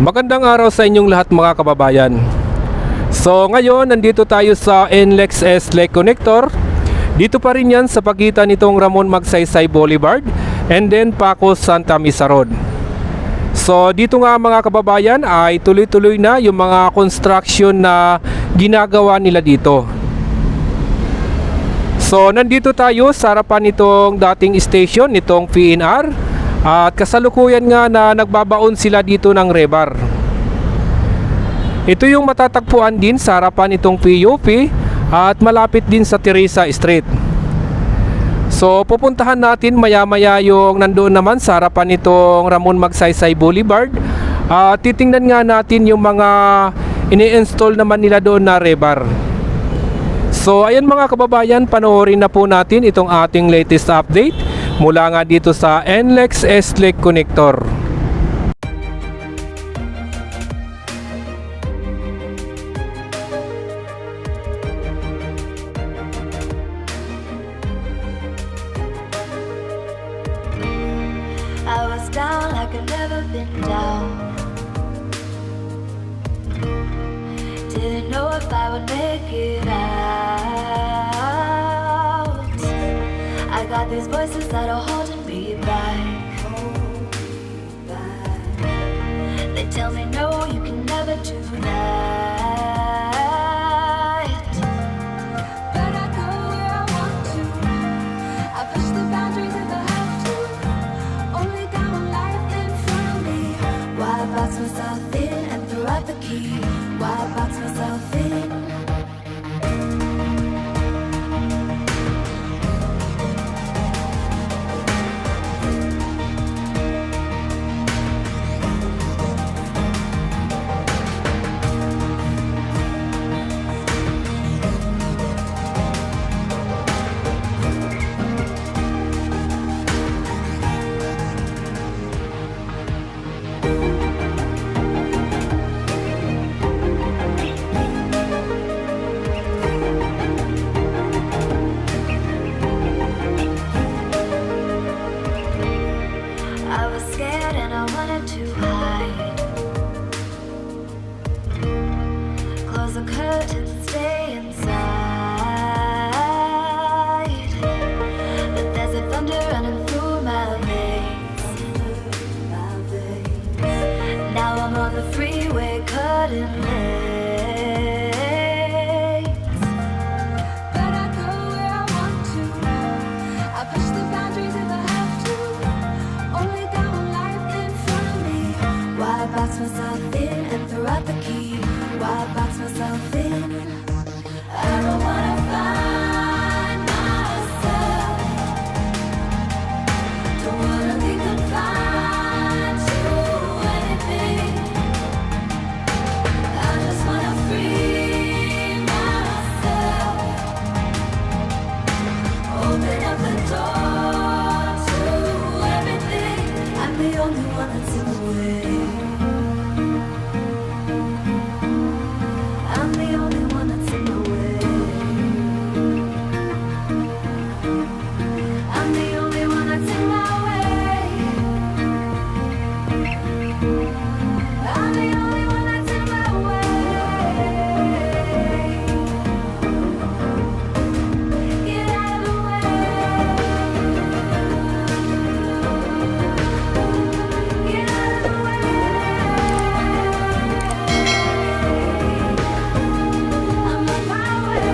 Magandang araw sa inyong lahat mga kababayan. So ngayon nandito tayo sa NLEX S Lake Connector. Dito pa rin yan sa pagitan nitong Ramon Magsaysay Boulevard and then Paco Santa Mesa Road. So dito nga mga kababayan ay tuloy-tuloy na yung mga construction na ginagawa nila dito. So nandito tayo sa harapan nitong dating station nitong PNR. At kasalukuyan nga na nagbabaon sila dito ng rebar. Ito yung matatagpuan din sa harapan nitong PUP at malapit din sa Teresa Street. So pupuntahan natin maya-maya yung nandoon naman sa harapan nitong Ramon Magsaysay Boulevard. Titingnan nga natin yung mga ini-install naman nila doon na rebar. So ayan mga kababayan, panoorin na po natin itong ating latest update mula nga dito sa NLEX S Lake Connector. I was down like I've never been down. Didn't know if I would make it out. I got these voices that are holding me back. They tell me no, you can never do that. But I go where I want to. I push the boundaries if I have to. Only got one life in front of me. Why box myself in and throw out the key? Why box myself in? I was scared and I wanted to hide. Close the curtains and stay inside. But there's a thunder running through my veins. Now I'm on the freeway cutting lanes. But I go where I want to. I push the boundaries if I have to. Only got one life in front of me. Why box myself in and throw out the key? Why box myself in? I don't wanna find myself. Don't wanna be confined to anything. I just wanna free myself. Open up the door to everything. I'm the only one that's in the way. I'm the only one that's in the way. I'm the only one that's in my way. I'm the only one that's in my way. Get out of the way. Get out of the way. I'm on my way.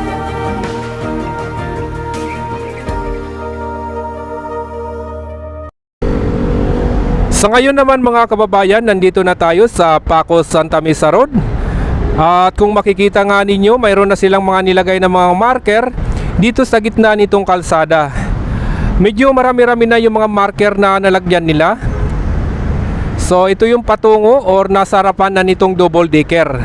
Sa ngayon naman mga kababayan, nandito na tayo sa Paco Santa Mesa Road. At kung makikita nga ninyo, mayroon na silang mga nilagay na mga marker dito sa gitna nitong kalsada. Medyo marami-rami na yung mga marker na nalagyan nila. So ito yung patungo or nasa harapan na nitong double decker.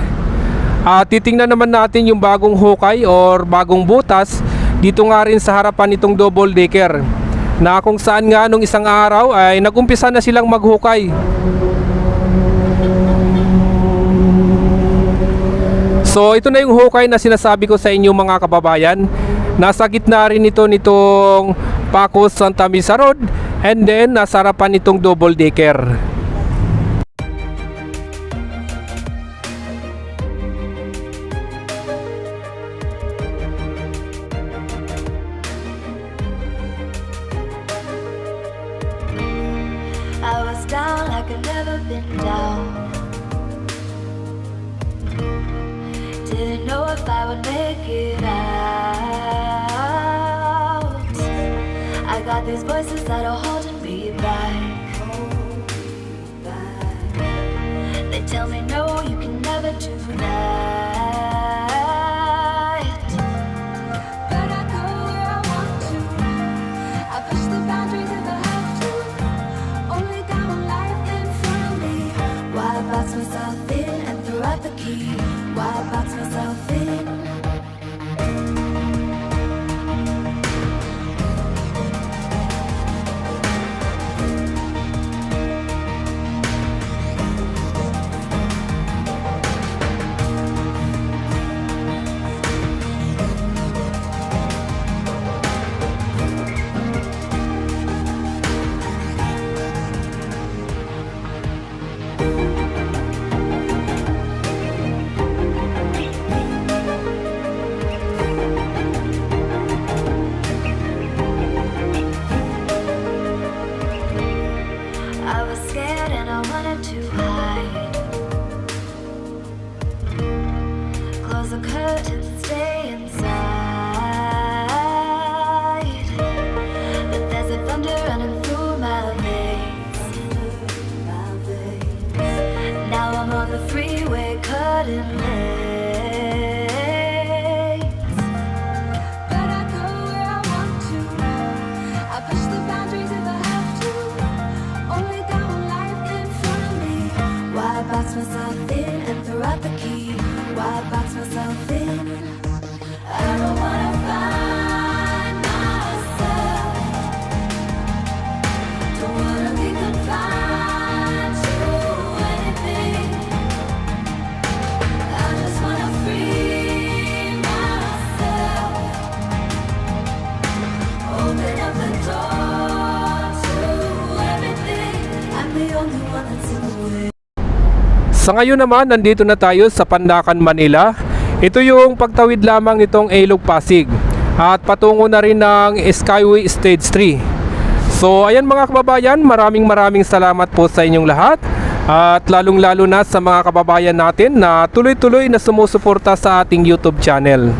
At titingnan naman natin yung bagong hukay or bagong butas dito nga rin sa harapan nitong double decker, na kung saan nga nung isang araw ay nagumpisa na silang maghukay. So ito na yung hukay na sinasabi ko sa inyo mga kababayan. Nasa gitna rin ito nitong Paco Santa Mesa Road and then nasa harapan nitong double decker. like I've never been down. Didn't know if I would make it out. I got these voices that are holding me back. They tell me no, you can never do that. But I go where I want to. I push the boundaries if I have to. Only got one life in front of me. Why box myself in and throw out the key? Why box myself in? I was scared and I wanted to hide. Close the curtains, stay inside. But there's a thunder running through my veins. Now I'm on the freeway, cutting lanes. But I go where I want to. I push the boundaries if I have to. Only got one life in front of me. Why box myself in and throw out the key? Why box myself in? I don't wanna find myself. Don't wanna be confined to anything. I just wanna free myself. Open up the door to everything. I'm the only one that's in the way. Sa ngayon naman, nandito na tayo sa Pandacan, Manila. Ito yung pagtawid lamang nitong Ilog Pasig at patungo na rin ng Skyway Stage 3. So ayan mga kababayan, maraming salamat po sa inyong lahat at lalong lalo na sa mga kababayan natin na tuloy-tuloy na sumusuporta sa ating YouTube channel.